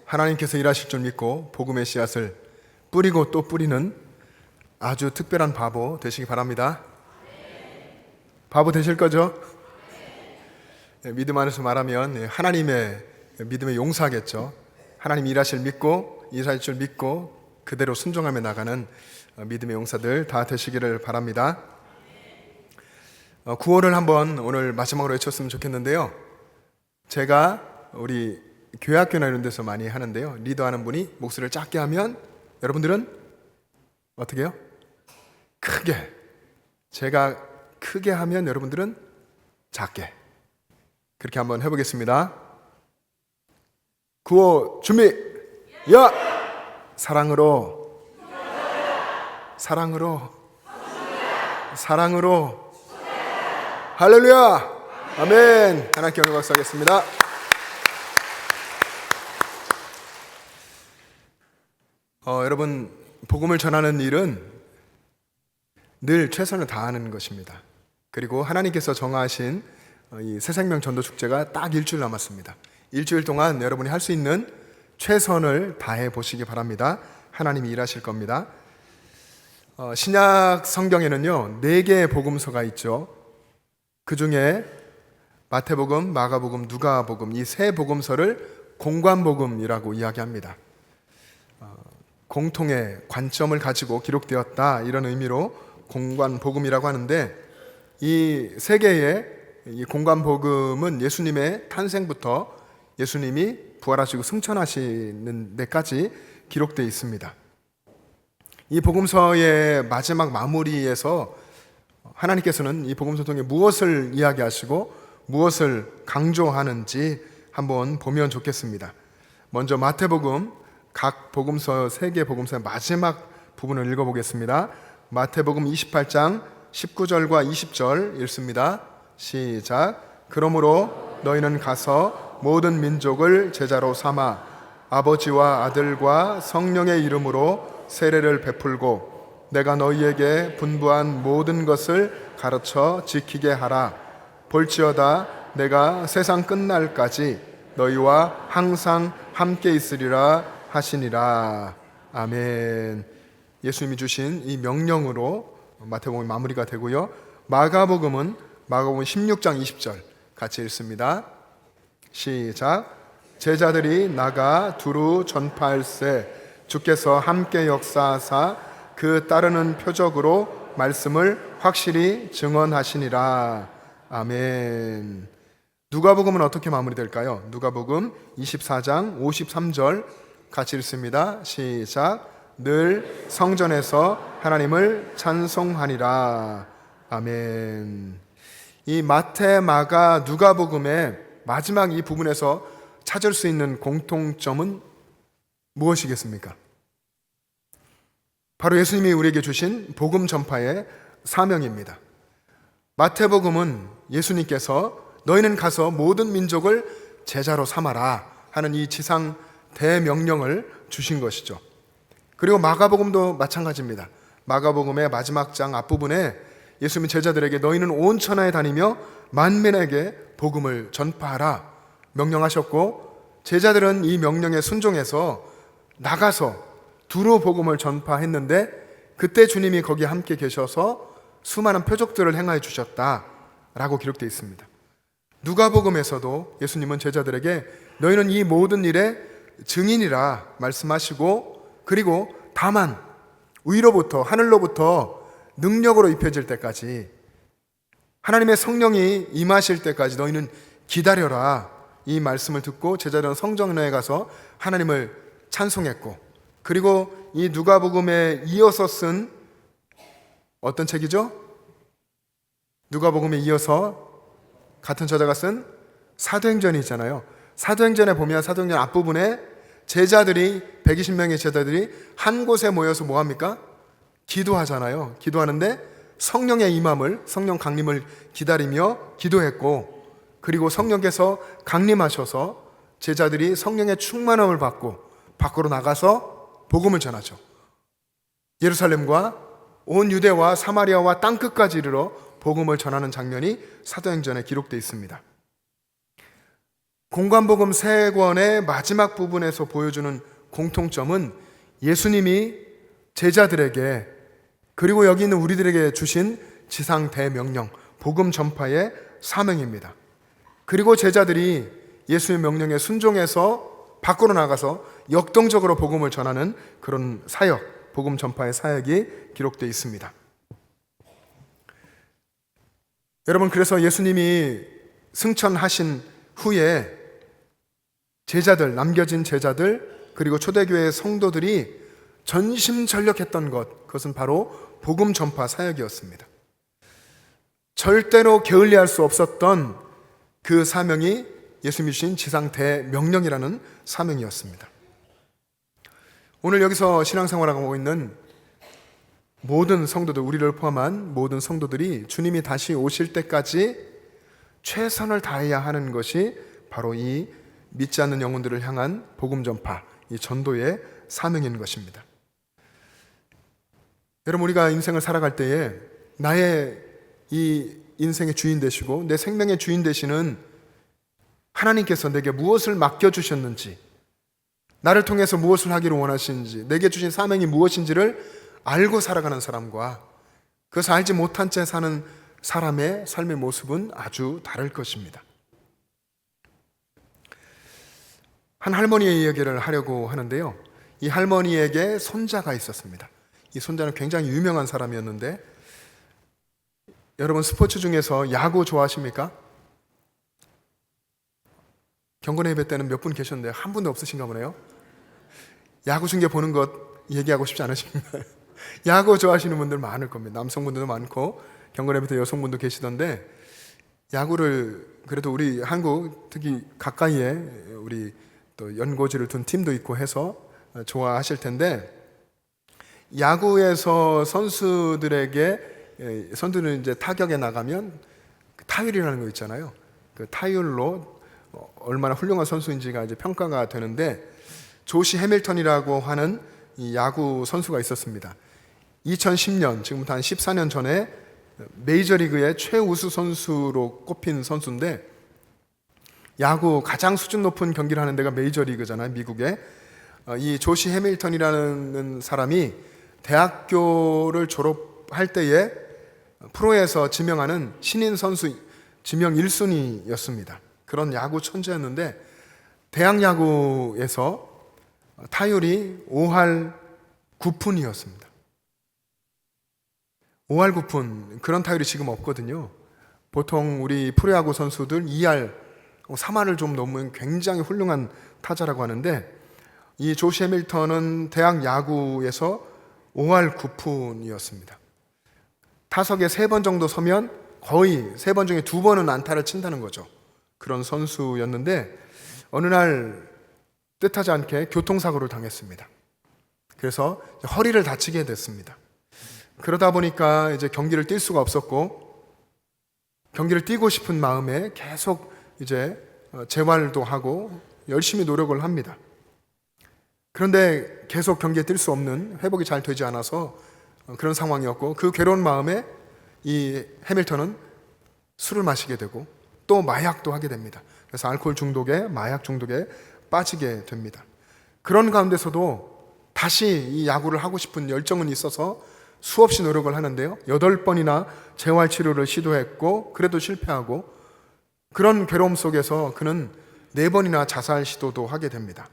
하나님께서 일하실 줄 믿고 복음의 씨앗을 뿌리고 또 뿌리는 아주 특별한 바보 되시기 바랍니다. 바보 되실 거죠? 믿음 안에서 말하면 하나님의 믿음의 용사겠죠. 하나님 일하실 줄 믿고 그대로 순종하며 나가는 믿음의 용사들 다 되시기를 바랍니다. 구호를 한번 오늘 마지막으로 외쳤으면 좋겠는데요. 제가 우리 교회학교나 이런 데서 많이 하는데요, 리더하는 분이 목소리를 작게 하면 여러분들은 어떻게 해요? 크게. 제가 크게 하면 여러분들은 작게. 그렇게 한번 해보겠습니다. 구호 준비. 야! 사랑으로, 사랑으로, 사랑으로. 할렐루야! 아멘. 하나님께 영광 박수하겠습니다. 여러분, 복음을 전하는 일은 늘 최선을 다하는 것입니다. 그리고 하나님께서 정하신 이 새생명 전도 축제가 딱 일주일 남았습니다. 일주일 동안 여러분이 할 수 있는 최선을 다해 보시기 바랍니다. 하나님이 일하실 겁니다. 신약 성경에는요 4개의 복음서가 있죠. 그 중에 마태복음, 마가복음, 누가복음 이 3복음서를 공관복음이라고 이야기합니다. 공통의 관점을 가지고 기록되었다, 이런 의미로 공관복음이라고 하는데, 이 3개의 이 공관복음은 예수님의 탄생부터 예수님이 부활하시고 승천하시는 데까지 기록되어 있습니다. 이 복음서의 마지막 마무리에서 하나님께서는 이 복음서 통해 무엇을 이야기하시고 무엇을 강조하는지 한번 보면 좋겠습니다. 먼저 마태복음, 각 복음서 3개 복음서의 마지막 부분을 읽어보겠습니다. 마태복음 28장 19절과 20절 읽습니다. 시작. 그러므로 너희는 가서 모든 민족을 제자로 삼아 아버지와 아들과 성령의 이름으로 세례를 베풀고 내가 너희에게 분부한 모든 것을 가르쳐 지키게 하라. 볼지어다 내가 세상 끝날까지 너희와 항상 함께 있으리라 하시니라. 아멘. 예수님이 주신 이 명령으로 마태복음이 마무리가 되고요. 마가복음 16장 20절 같이 읽습니다. 시작. 제자들이 나가 두루 전파할세 주께서 함께 역사하사 그 따르는 표적으로 말씀을 확실히 증언하시니라. 아멘. 누가복음은 어떻게 마무리될까요? 누가복음 24장 53절 같이 읽습니다. 시작. 늘 성전에서 하나님을 찬송하니라. 아멘. 이 마태, 마가, 누가복음의 마지막 이 부분에서 찾을 수 있는 공통점은 무엇이겠습니까? 바로 예수님이 우리에게 주신 복음 전파의 사명입니다. 마태복음은 예수님께서 너희는 가서 모든 민족을 제자로 삼아라 하는 이 지상 대명령을 주신 것이죠. 그리고 마가복음도 마찬가지입니다. 마가복음의 마지막 장 앞부분에 예수님이 제자들에게 너희는 온 천하에 다니며 만민에게 복음을 전파하라 명령하셨고, 제자들은 이 명령에 순종해서 나가서 두루 복음을 전파했는데 그때 주님이 거기 함께 계셔서 수많은 표적들을 행하여 주셨다라고 기록되어 있습니다. 누가복음에서도 예수님은 제자들에게 너희는 이 모든 일의 증인이라 말씀하시고, 그리고 다만 위로부터, 하늘로부터 능력으로 입혀질 때까지, 하나님의 성령이 임하실 때까지 너희는 기다려라, 이 말씀을 듣고 제자들은 성전에 가서 하나님을 찬송했고, 그리고 이 누가복음에 이어서 쓴 어떤 책이죠? 누가복음에 이어서 같은 저자가 쓴 사도행전이 있잖아요. 사도행전에 보면 사도행전 앞부분에 제자들이 120명의 제자들이 한 곳에 모여서 뭐 합니까? 기도하잖아요. 기도하는데 성령의 임함을, 성령 강림을 기다리며 기도했고, 그리고 성령께서 강림하셔서 제자들이 성령의 충만함을 받고 밖으로 나가서 복음을 전하죠. 예루살렘과 온 유대와 사마리아와 땅끝까지 이르러 복음을 전하는 장면이 사도행전에 기록되어 있습니다. 공관복음 3권의 마지막 부분에서 보여주는 공통점은 예수님이 제자들에게, 그리고 여기 있는 우리들에게 주신 지상 대명령, 복음 전파의 사명입니다. 그리고 제자들이 예수의 명령에 순종해서 밖으로 나가서 역동적으로 복음을 전하는 그런 사역, 복음 전파의 사역이 기록되어 있습니다. 여러분, 그래서 예수님이 승천하신 후에 제자들, 남겨진 제자들, 그리고 초대교회의 성도들이 전심전력했던 것, 그것은 바로 복음 전파 사역이었습니다. 절대로 게을리할 수 없었던 그 사명이 예수님이 주신 지상 대명령이라는 사명이었습니다. 오늘 여기서 신앙생활하고 있는 모든 성도들, 우리를 포함한 모든 성도들이 주님이 다시 오실 때까지 최선을 다해야 하는 것이 바로 이 믿지 않는 영혼들을 향한 복음 전파, 이 전도의 사명인 것입니다. 여러분, 우리가 인생을 살아갈 때에 나의 이 인생의 주인 되시고 내 생명의 주인 되시는 하나님께서 내게 무엇을 맡겨주셨는지, 나를 통해서 무엇을 하기를 원하시는지, 내게 주신 사명이 무엇인지를 알고 살아가는 사람과 그것을 알지 못한 채 사는 사람의 삶의 모습은 아주 다를 것입니다. 한 할머니의 이야기를 하려고 하는데요, 이 할머니에게 손자가 있었습니다. 이 손자는 굉장히 유명한 사람이었는데, 여러분 스포츠 중에서 야구 좋아하십니까? 경건의 예배 때는 몇 분 계셨는데 한 분도 없으신가 보네요. 야구 중계 보는 것 얘기하고 싶지 않으십니까? 야구 좋아하시는 분들 많을 겁니다. 남성분들도 많고 경건의 예배 때 여성분도 계시던데, 야구를 그래도 우리 한국 특히 가까이에 우리 또 연고지를 둔 팀도 있고 해서 좋아하실 텐데, 야구에서 선수들은 이제 타격에 나가면 타율이라는 거 있잖아요. 그 타율로 얼마나 훌륭한 선수인지가 이제 평가가 되는데, 조시 해밀턴이라고 하는 이 야구 선수가 있었습니다. 2010년, 지금부터 한 14년 전에 메이저리그의 최우수 선수로 꼽힌 선수인데, 야구 가장 수준 높은 경기를 하는 데가 메이저리그잖아요, 미국에. 이 조시 해밀턴이라는 사람이 대학교를 졸업할 때에 프로에서 지명하는 신인 선수 지명 1순위였습니다. 그런 야구 천재였는데, 대학 야구에서 타율이 5할 9푼이었습니다. 5할 9푼, 그런 타율이 지금 없거든요. 보통 우리 프로야구 선수들 2할, 3할을 좀 넘으면 굉장히 훌륭한 타자라고 하는데, 이 조시 해밀턴은 대학 야구에서 5할 9푼이었습니다. 타석에 3번 정도 서면 거의 3번 중에 2번은 안타를 친다는 거죠. 그런 선수였는데, 어느 날 뜻하지 않게 교통사고를 당했습니다. 그래서 허리를 다치게 됐습니다. 그러다 보니까 이제 경기를 뛸 수가 없었고, 경기를 뛰고 싶은 마음에 계속 이제 재활도 하고 열심히 노력을 합니다. 그런데 계속 경기에 뛸 수 없는, 회복이 잘 되지 않아서 그런 상황이었고, 그 괴로운 마음에 이 해밀턴은 술을 마시게 되고 또 마약도 하게 됩니다. 그래서 알코올 중독에, 마약 중독에 빠지게 됩니다. 그런 가운데서도 다시 이 야구를 하고 싶은 열정은 있어서 수없이 노력을 하는데요. 8번이나 재활치료를 시도했고 그래도 실패하고, 그런 괴로움 속에서 그는 4번이나 자살 시도도 하게 됩니다.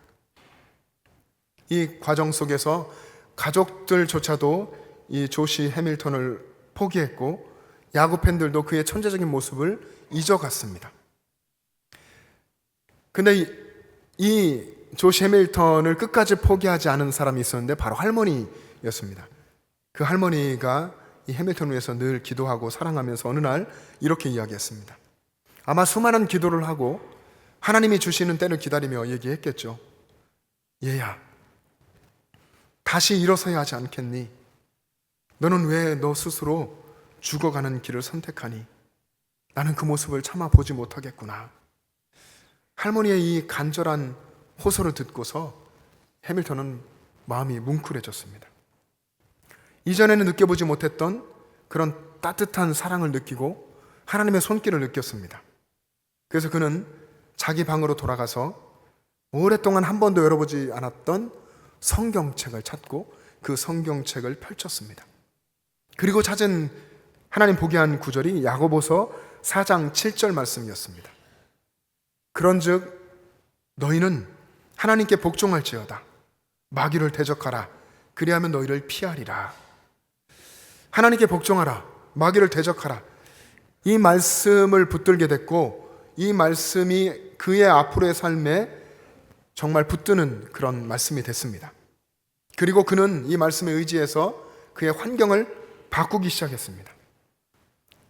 이 과정 속에서 가족들조차도 이 조시 해밀턴을 포기했고 야구 팬들도 그의 천재적인 모습을 잊어갔습니다. 근데 이 조시 해밀턴을 끝까지 포기하지 않은 사람이 있었는데 바로 할머니였습니다. 그 할머니가 이 해밀턴을 위해서 늘 기도하고 사랑하면서 어느 날 이렇게 이야기했습니다. 아마 수많은 기도를 하고 하나님이 주시는 때를 기다리며 얘기했겠죠. 얘야, 다시 일어서야 하지 않겠니? 너는 왜 너 스스로 죽어가는 길을 선택하니? 나는 그 모습을 차마 보지 못하겠구나. 할머니의 이 간절한 호소를 듣고서 해밀턴은 마음이 뭉클해졌습니다. 이전에는 느껴보지 못했던 그런 따뜻한 사랑을 느끼고 하나님의 손길을 느꼈습니다. 그래서 그는 자기 방으로 돌아가서 오랫동안 한 번도 열어보지 않았던 성경책을 찾고 그 성경책을 펼쳤습니다. 그리고 찾은 하나님 보게 한 구절이 야고보서 4장 7절 말씀이었습니다. 그런즉 너희는 하나님께 복종할지어다. 마귀를 대적하라. 그리하면 너희를 피하리라. 하나님께 복종하라. 마귀를 대적하라. 이 말씀을 붙들게 됐고 이 말씀이 그의 앞으로의 삶에 정말 붙드는 그런 말씀이 됐습니다. 그리고 그는 이 말씀에 의지해서 그의 환경을 바꾸기 시작했습니다.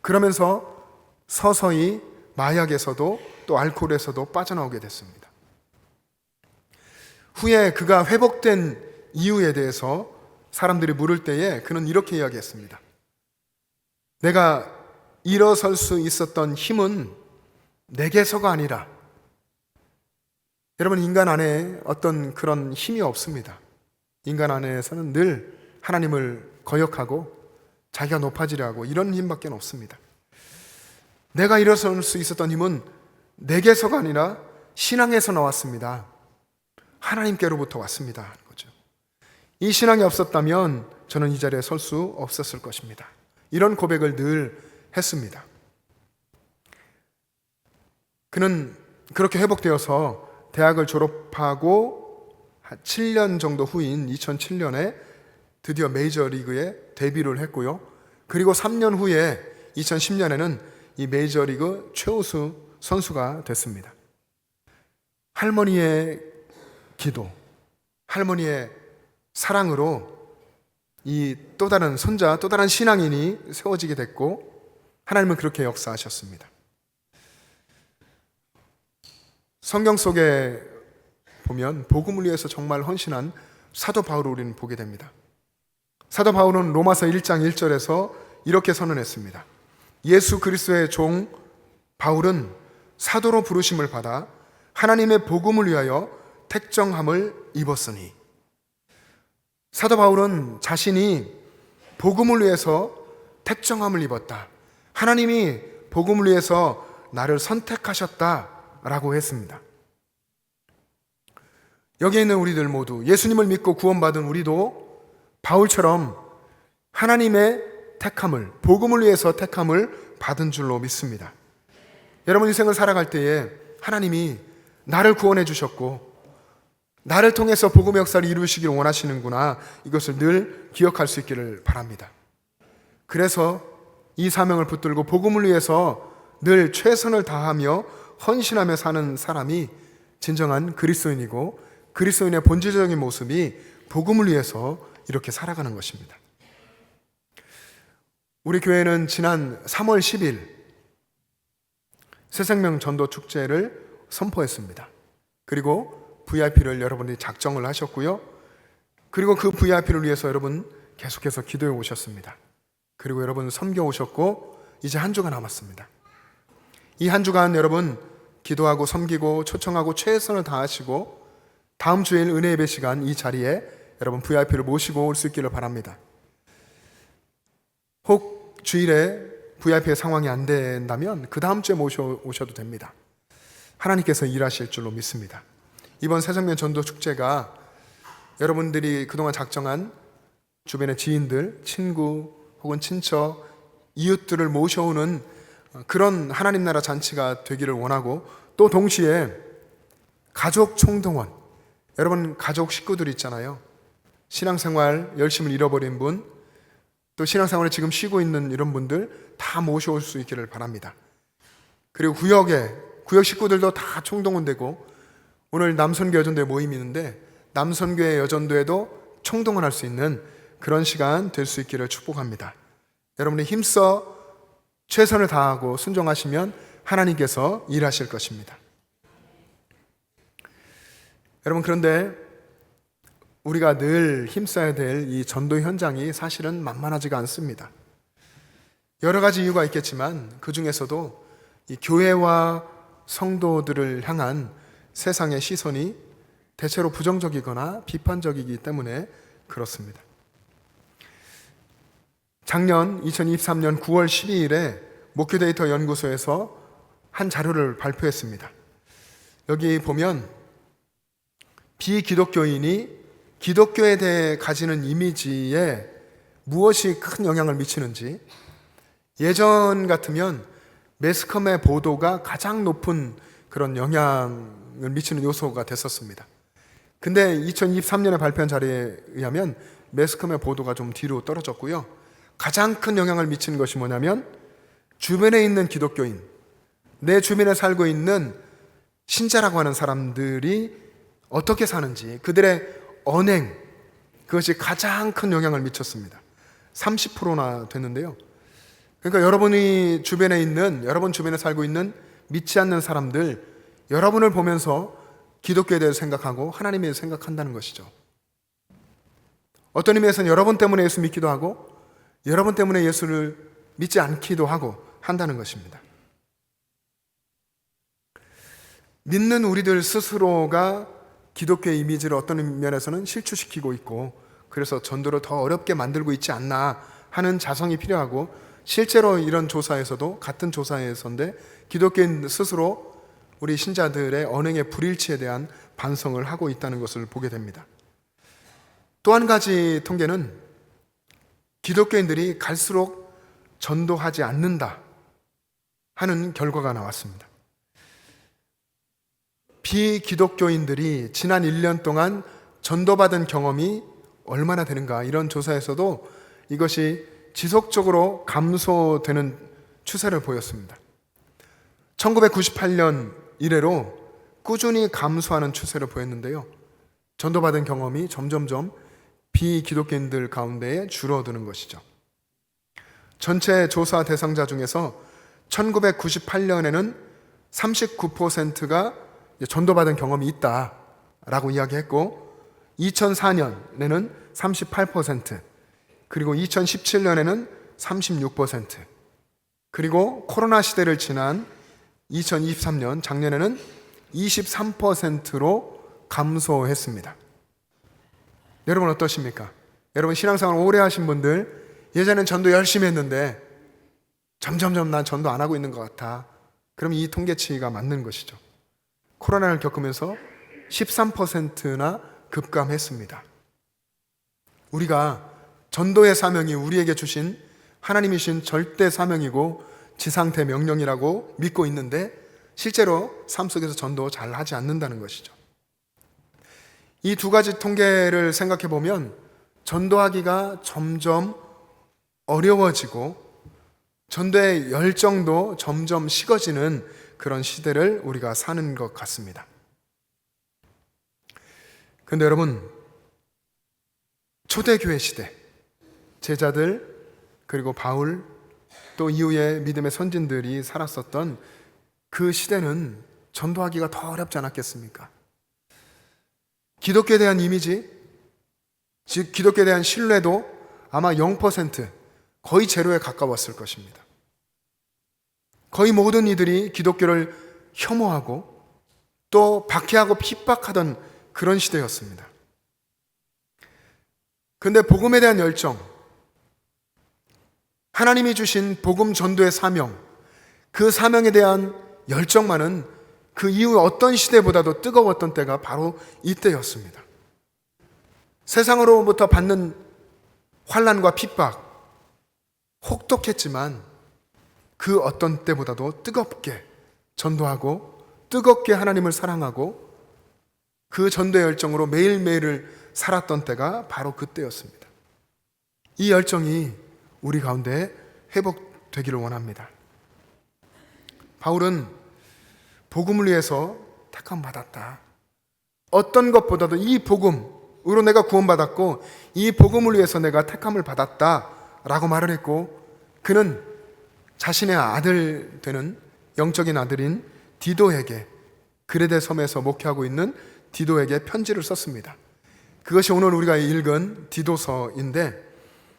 그러면서 서서히 마약에서도 또 알코올에서도 빠져나오게 됐습니다. 후에 그가 회복된 이유에 대해서 사람들이 물을 때에 그는 이렇게 이야기했습니다. 내가 일어설 수 있었던 힘은 내게서가 아니라, 여러분, 인간 안에 어떤 그런 힘이 없습니다. 인간 안에서는 늘 하나님을 거역하고 자기가 높아지려 하고 이런 힘밖에 없습니다. 내가 일어설 수 있었던 힘은 내게서가 아니라 신앙에서 나왔습니다. 하나님께로부터 왔습니다 하는 거죠. 이 신앙이 없었다면 저는 이 자리에 설 수 없었을 것입니다. 이런 고백을 늘 했습니다. 그는 그렇게 회복되어서 대학을 졸업하고 7년 정도 후인 2007년에 드디어 메이저리그에 데뷔를 했고요. 그리고 3년 후에 2010년에는 이 메이저리그 최우수 선수가 됐습니다. 할머니의 기도, 할머니의 사랑으로 이 또 다른 손자, 또 다른 신앙인이 세워지게 됐고 하나님은 그렇게 역사하셨습니다. 성경 속에 보면 복음을 위해서 정말 헌신한 사도 바울을 우리는 보게 됩니다. 사도 바울은 로마서 1장 1절에서 이렇게 선언했습니다. 예수 그리스도의 종 바울은 사도로 부르심을 받아 하나님의 복음을 위하여 택정함을 입었으니. 사도 바울은 자신이 복음을 위해서 택정함을 입었다. 하나님이 복음을 위해서 나를 선택하셨다라고 했습니다. 여기에 있는 우리들 모두, 예수님을 믿고 구원받은 우리도 바울처럼 하나님의 택함을, 복음을 위해서 택함을 받은 줄로 믿습니다. 여러분 인생을 살아갈 때에 하나님이 나를 구원해 주셨고 나를 통해서 복음의 역사를 이루시길 원하시는구나, 이것을 늘 기억할 수 있기를 바랍니다. 그래서 이 사명을 붙들고 복음을 위해서 늘 최선을 다하며 헌신하며 사는 사람이 진정한 그리스도인이고, 그리스도인의 본질적인 모습이 복음을 위해서 이렇게 살아가는 것입니다. 우리 교회는 지난 3월 10일 새생명 전도 축제를 선포했습니다. 그리고 VIP를 여러분이 작정을 하셨고요. 그리고 그 VIP를 위해서 여러분 계속해서 기도해 오셨습니다. 그리고 여러분 섬겨 오셨고 이제 한 주가 남았습니다. 이 한 주간 여러분 기도하고 섬기고 초청하고 최선을 다하시고 다음 주일 은혜 예배 시간 이 자리에 여러분 VIP를 모시고 올 수 있기를 바랍니다. 혹 주일에 VIP의 상황이 안 된다면 그 다음 주에 모셔오셔도 됩니다. 하나님께서 일하실 줄로 믿습니다. 이번 새정년 전도 축제가 여러분들이 그동안 작정한 주변의 지인들, 친구 혹은 친척, 이웃들을 모셔오는 그런 하나님 나라 잔치가 되기를 원하고, 또 동시에 가족 총동원, 여러분 가족 식구들 있잖아요. 신앙생활 열심을 잃어버린 분, 또 신앙생활을 지금 쉬고 있는 이런 분들 다 모셔올 수 있기를 바랍니다. 그리고 구역 식구들도 다 총동원되고, 오늘 남선교 여전도회 모임이 있는데 남선교회 여전도회도 총동원할 수 있는 그런 시간 될 수 있기를 축복합니다. 여러분이 힘써 최선을 다하고 순종하시면 하나님께서 일하실 것입니다. 여러분, 그런데 우리가 늘 힘써야 될 이 전도 현장이 사실은 만만하지가 않습니다. 여러 가지 이유가 있겠지만 그 중에서도 이 교회와 성도들을 향한 세상의 시선이 대체로 부정적이거나 비판적이기 때문에 그렇습니다. 작년 2023년 9월 12일에 목회데이터 연구소에서 한 자료를 발표했습니다. 여기 보면 비기독교인이 기독교에 대해 가지는 이미지에 무엇이 큰 영향을 미치는지, 예전 같으면 매스컴의 보도가 가장 높은 그런 영향을 미치는 요소가 됐었습니다. 근데 2023년에 발표한 자료에 의하면 매스컴의 보도가 좀 뒤로 떨어졌고요. 가장 큰 영향을 미치는 것이 뭐냐면 주변에 있는 기독교인, 내 주변에 살고 있는 신자라고 하는 사람들이 어떻게 사는지, 그들의 언행, 그것이 가장 큰 영향을 미쳤습니다. 30%나 됐는데요. 그러니까 여러분이 주변에 있는, 여러분 주변에 살고 있는 믿지 않는 사람들, 여러분을 보면서 기독교에 대해서 생각하고 하나님에 대해서 생각한다는 것이죠. 어떤 의미에서는 여러분 때문에 예수 믿기도 하고 여러분 때문에 예수를 믿지 않기도 하고 한다는 것입니다. 믿는 우리들 스스로가 기독교의 이미지를 어떤 면에서는 실추시키고 있고, 그래서 전도를 더 어렵게 만들고 있지 않나 하는 자성이 필요하고, 실제로 이런 조사에서도, 같은 조사에서인데 기독교인 스스로 우리 신자들의 언행의 불일치에 대한 반성을 하고 있다는 것을 보게 됩니다. 또 한 가지 통계는 기독교인들이 갈수록 전도하지 않는다 하는 결과가 나왔습니다. 비기독교인들이 지난 1년 동안 전도받은 경험이 얼마나 되는가, 이런 조사에서도 이것이 지속적으로 감소되는 추세를 보였습니다. 1998년 이래로 꾸준히 감소하는 추세를 보였는데요. 전도받은 경험이 점점점 비기독교인들 가운데에 줄어드는 것이죠. 전체 조사 대상자 중에서 1998년에는 39%가 전도받은 경험이 있다라고 이야기했고, 2004년에는 38%, 그리고 2017년에는 36%, 그리고 코로나 시대를 지난 2023년 작년에는 23%로 감소했습니다. 여러분 어떠십니까? 여러분 신앙생활 오래 하신 분들, 예전엔 전도 열심히 했는데 점점점 난 전도 안 하고 있는 것 같아. 그럼 이 통계치가 맞는 것이죠. 코로나를 겪으면서 13%나 급감했습니다. 우리가 전도의 사명이 우리에게 주신 하나님이 주신 절대 사명이고 지상대 명령이라고 믿고 있는데 실제로 삶 속에서 전도 잘 하지 않는다는 것이죠. 이 두 가지 통계를 생각해 보면 전도하기가 점점 어려워지고 전도의 열정도 점점 식어지는 그런 시대를 우리가 사는 것 같습니다. 그런데 여러분, 초대교회 시대, 제자들 그리고 바울 또 이후에 믿음의 선진들이 살았었던 그 시대는 전도하기가 더 어렵지 않았겠습니까? 기독교에 대한 이미지, 즉 기독교에 대한 신뢰도 아마 0%, 거의 제로에 가까웠을 것입니다. 거의 모든 이들이 기독교를 혐오하고 또 박해하고 핍박하던 그런 시대였습니다. 그런데 복음에 대한 열정, 하나님이 주신 복음 전도의 사명, 그 사명에 대한 열정만은 그 이후 어떤 시대보다도 뜨거웠던 때가 바로 이때였습니다. 세상으로부터 받는 환난과 핍박 혹독했지만 그 어떤 때보다도 뜨겁게 전도하고 뜨겁게 하나님을 사랑하고 그 전도의 열정으로 매일매일을 살았던 때가 바로 그때였습니다. 이 열정이 우리 가운데 회복되기를 원합니다. 바울은 복음을 위해서 택함 받았다. 어떤 것보다도 이 복음으로 내가 구원받았고 이 복음을 위해서 내가 택함을 받았다 라고 말을 했고, 그는 자신의 아들 되는 영적인 아들인 디도에게, 그레데 섬에서 목회하고 있는 디도에게 편지를 썼습니다. 그것이 오늘 우리가 읽은 디도서인데,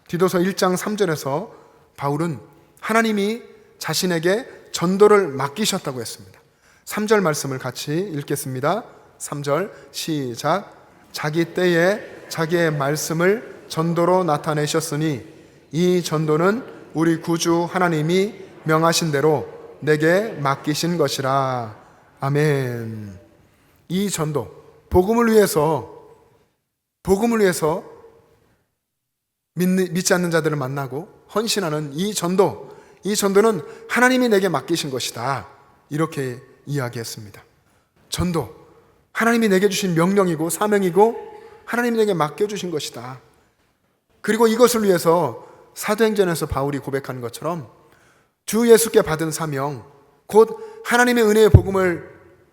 디도서 1장 3절에서 바울은 하나님이 자신에게 전도를 맡기셨다고 했습니다. 3절 말씀을 같이 읽겠습니다. 3절 시작. 자기 때에 자기의 말씀을 전도로 나타내셨으니 이 전도는 우리 구주 하나님이 명하신 대로 내게 맡기신 것이라. 아멘. 이 전도, 복음을 위해서 믿지 않는 자들을 만나고 헌신하는 이 전도는 하나님이 내게 맡기신 것이다. 이렇게 이야기했습니다. 전도, 하나님이 내게 주신 명령이고 사명이고 하나님이 내게 맡겨주신 것이다. 그리고 이것을 위해서 사도행전에서 바울이 고백하는 것처럼 주 예수께 받은 사명, 곧 하나님의 은혜의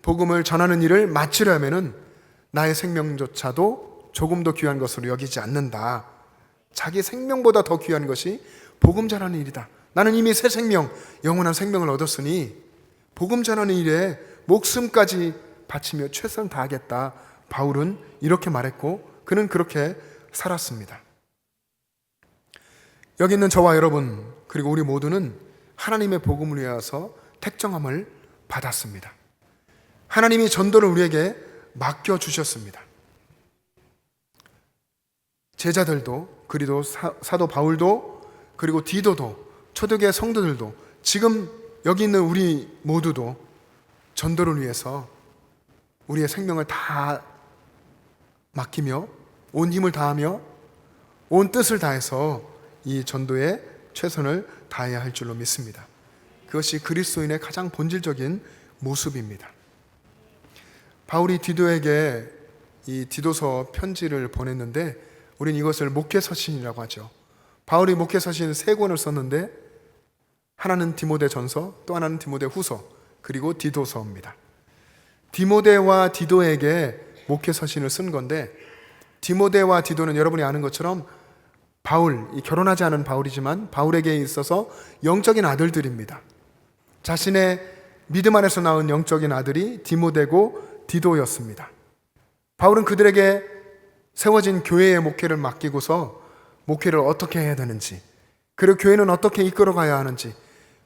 복음을 전하는 일을 마치려면은 나의 생명조차도 조금 더 귀한 것으로 여기지 않는다. 자기 생명보다 더 귀한 것이 복음 전하는 일이다. 나는 이미 새 생명, 영원한 생명을 얻었으니 복음 전하는 일에 목숨까지 바치며 최선을 다하겠다. 바울은 이렇게 말했고 그는 그렇게 살았습니다. 여기 있는 저와 여러분 그리고 우리 모두는 하나님의 복음을 위해서 택정함을 받았습니다. 하나님이 전도를 우리에게 맡겨주셨습니다. 제자들도, 그리고 사도 바울도, 그리고 디도도, 초대교회 성도들도, 지금 여기 있는 우리 모두도 전도를 위해서 우리의 생명을 다 맡기며 온 힘을 다하며 온 뜻을 다해서 이 전도에 최선을 다해야 할 줄로 믿습니다. 그것이 그리스도인의 가장 본질적인 모습입니다. 바울이 디도에게 이 디도서 편지를 보냈는데 우리는 이것을 목회서신이라고 하죠. 바울이 목회서신 3권을 썼는데 하나는 디모데전서, 또 하나는 디모데후서, 그리고 디도서입니다. 디모데와 디도에게 목회서신을 쓴 건데, 디모데와 디도는 여러분이 아는 것처럼 바울, 결혼하지 않은 바울이지만 바울에게 있어서 영적인 아들들입니다. 자신의 믿음 안에서 낳은 영적인 아들이 디모데고 디도였습니다. 바울은 그들에게 세워진 교회의 목회를 맡기고서 목회를 어떻게 해야 되는지, 그리고 교회는 어떻게 이끌어가야 하는지,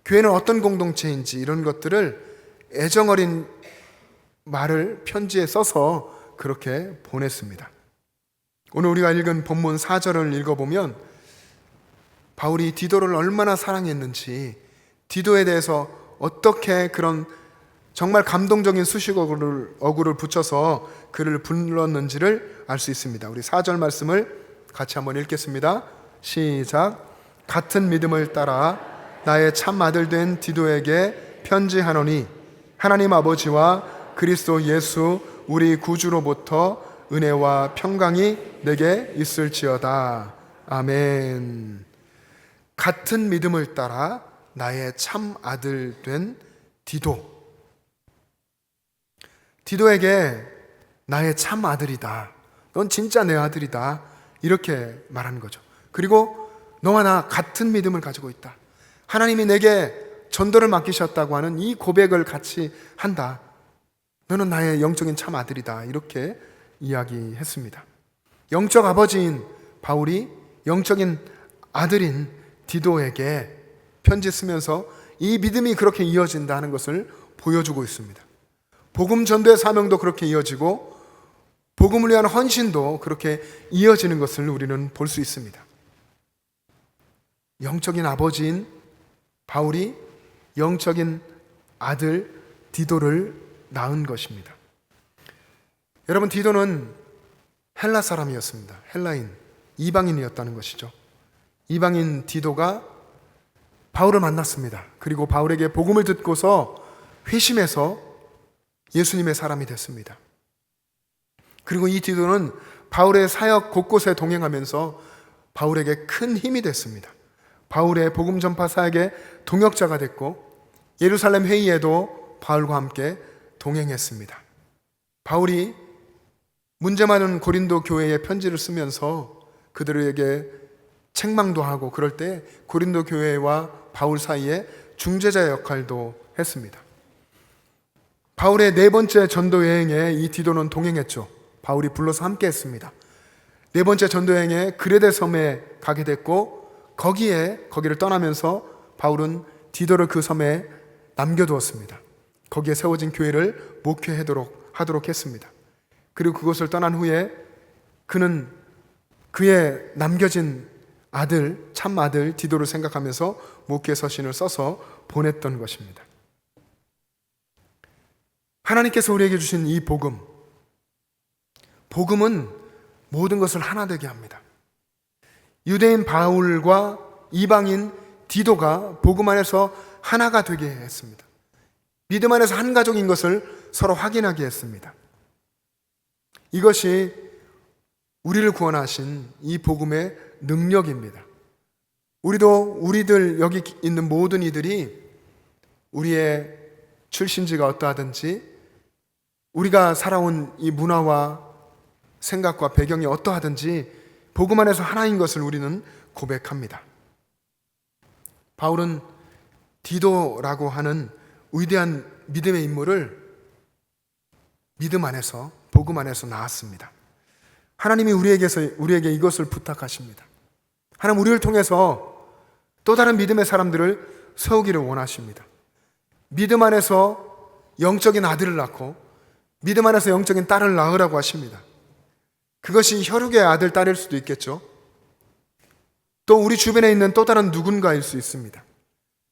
교회는 어떤 공동체인지, 이런 것들을 애정어린 말을 편지에 써서 그렇게 보냈습니다. 오늘 우리가 읽은 본문 4절을 읽어보면 바울이 디도를 얼마나 사랑했는지, 디도에 대해서 어떻게 그런 정말 감동적인 수식어구를 붙여서 그를 불렀는지를 알 수 있습니다. 우리 4절 말씀을 같이 한번 읽겠습니다. 시작. 같은 믿음을 따라 나의 참 아들 된 디도에게 편지하노니 하나님 아버지와 그리스도 예수 우리 구주로부터 은혜와 평강이 내게 있을지어다. 아멘. 같은 믿음을 따라 나의 참 아들 된 디도에게 나의 참 아들이다. 넌 진짜 내 아들이다. 이렇게 말하는 거죠. 그리고 너와 나 같은 믿음을 가지고 있다. 하나님이 내게 전도를 맡기셨다고 하는 이 고백을 같이 한다. 너는 나의 영적인 참 아들이다. 이렇게 이야기했습니다. 영적 아버지인 바울이 영적인 아들인 디도에게 편지 쓰면서 이 믿음이 그렇게 이어진다는 것을 보여주고 있습니다. 복음 전도의 사명도 그렇게 이어지고 복음을 위한 헌신도 그렇게 이어지는 것을 우리는 볼 수 있습니다. 영적인 아버지인 바울이 영적인 아들 디도를 낳은 것입니다. 여러분, 디도는 헬라 사람이었습니다. 헬라인, 이방인이었다는 것이죠. 이방인 디도가 바울을 만났습니다. 그리고 바울에게 복음을 듣고서 회심해서 예수님의 사람이 됐습니다. 그리고 이 디도는 바울의 사역 곳곳에 동행하면서 바울에게 큰 힘이 됐습니다. 바울의 복음 전파 사역의 동역자가 됐고 예루살렘 회의에도 바울과 함께 동행했습니다. 바울이 문제 많은 고린도 교회에 편지를 쓰면서 그들에게 책망도 하고 그럴 때 고린도 교회와 바울 사이에 중재자 역할도 했습니다. 바울의 네 번째 전도 여행에 이 디도는 동행했죠. 바울이 불러서 함께 했습니다. 네 번째 전도 여행에 그레데 섬에 가게 됐고 거기를 떠나면서 바울은 디도를 그 섬에 남겨두었습니다. 거기에 세워진 교회를 목회하도록 했습니다. 그리고 그곳을 떠난 후에 그는 그의 남겨진 아들, 참 아들 디도를 생각하면서 목회 서신을 써서 보냈던 것입니다. 하나님께서 우리에게 주신 이 복음은 모든 것을 하나 되게 합니다. 유대인 바울과 이방인 디도가 복음 안에서 하나가 되게 했습니다. 믿음 안에서 한 가족인 것을 서로 확인하게 했습니다. 이것이 우리를 구원하신 이 복음의 능력입니다. 우리들 여기 있는 모든 이들이 우리의 출신지가 어떠하든지 우리가 살아온 이 문화와 생각과 배경이 어떠하든지 복음 안에서 하나인 것을 우리는 고백합니다. 바울은 디도라고 하는 위대한 믿음의 인물을 믿음 안에서 복음 안에서 낳았습니다. 하나님이 우리에게 이것을 부탁하십니다. 하나님 우리를 통해서 또 다른 믿음의 사람들을 세우기를 원하십니다. 믿음 안에서 영적인 아들을 낳고 믿음 안에서 영적인 딸을 낳으라고 하십니다. 그것이 혈육의 아들, 딸일 수도 있겠죠. 또 우리 주변에 있는 또 다른 누군가일 수 있습니다.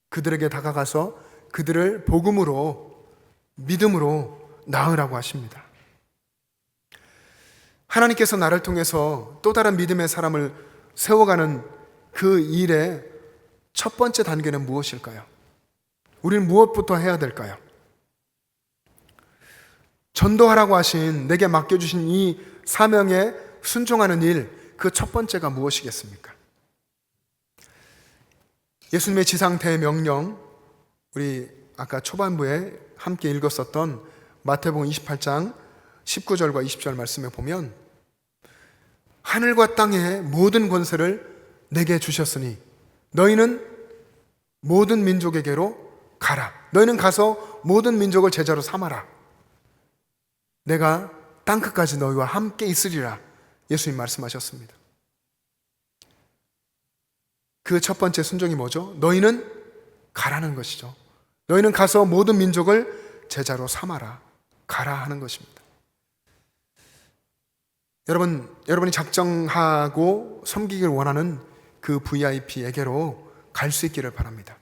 그들에게 다가가서 그들을 복음으로, 믿음으로 낳으라고 하십니다. 하나님께서 나를 통해서 또 다른 믿음의 사람을 세워가는 그 일의 첫 번째 단계는 무엇일까요? 우리는 무엇부터 해야 될까요? 전도하라고 하신, 내게 맡겨주신 이 사명에 순종하는 일, 그 첫 번째가 무엇이겠습니까? 예수님의 지상 대명령, 우리 아까 초반부에 함께 읽었었던 마태복음 28장 19절과 20절 말씀에 보면 하늘과 땅의 모든 권세를 내게 주셨으니 너희는 모든 민족에게로 가라. 너희는 가서 모든 민족을 제자로 삼아라. 내가 땅끝까지 너희와 함께 있으리라. 예수님 말씀하셨습니다. 그 첫 번째 순종이 뭐죠? 너희는 가라는 것이죠. 너희는 가서 모든 민족을 제자로 삼아라. 가라 하는 것입니다. 여러분이 작정하고 섬기기를 원하는 그 VIP에게로 갈 수 있기를 바랍니다.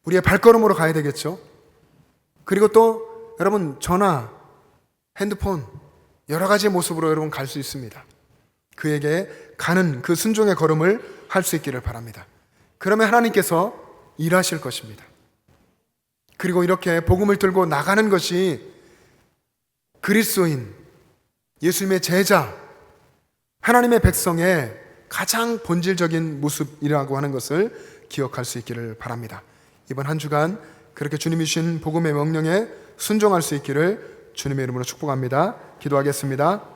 우리의 발걸음으로 가야 되겠죠. 그리고 또 여러분 전화, 핸드폰 여러 가지의 모습으로 여러분 갈 수 있습니다. 그에게 가는 그 순종의 걸음을 할 수 있기를 바랍니다. 그러면 하나님께서 일하실 것입니다. 그리고 이렇게 복음을 들고 나가는 것이 그리스도인, 예수님의 제자, 하나님의 백성의 가장 본질적인 모습이라고 하는 것을 기억할 수 있기를 바랍니다. 이번 한 주간 그렇게 주님이 주신 복음의 명령에 순종할 수 있기를 주님의 이름으로 축복합니다. 기도하겠습니다.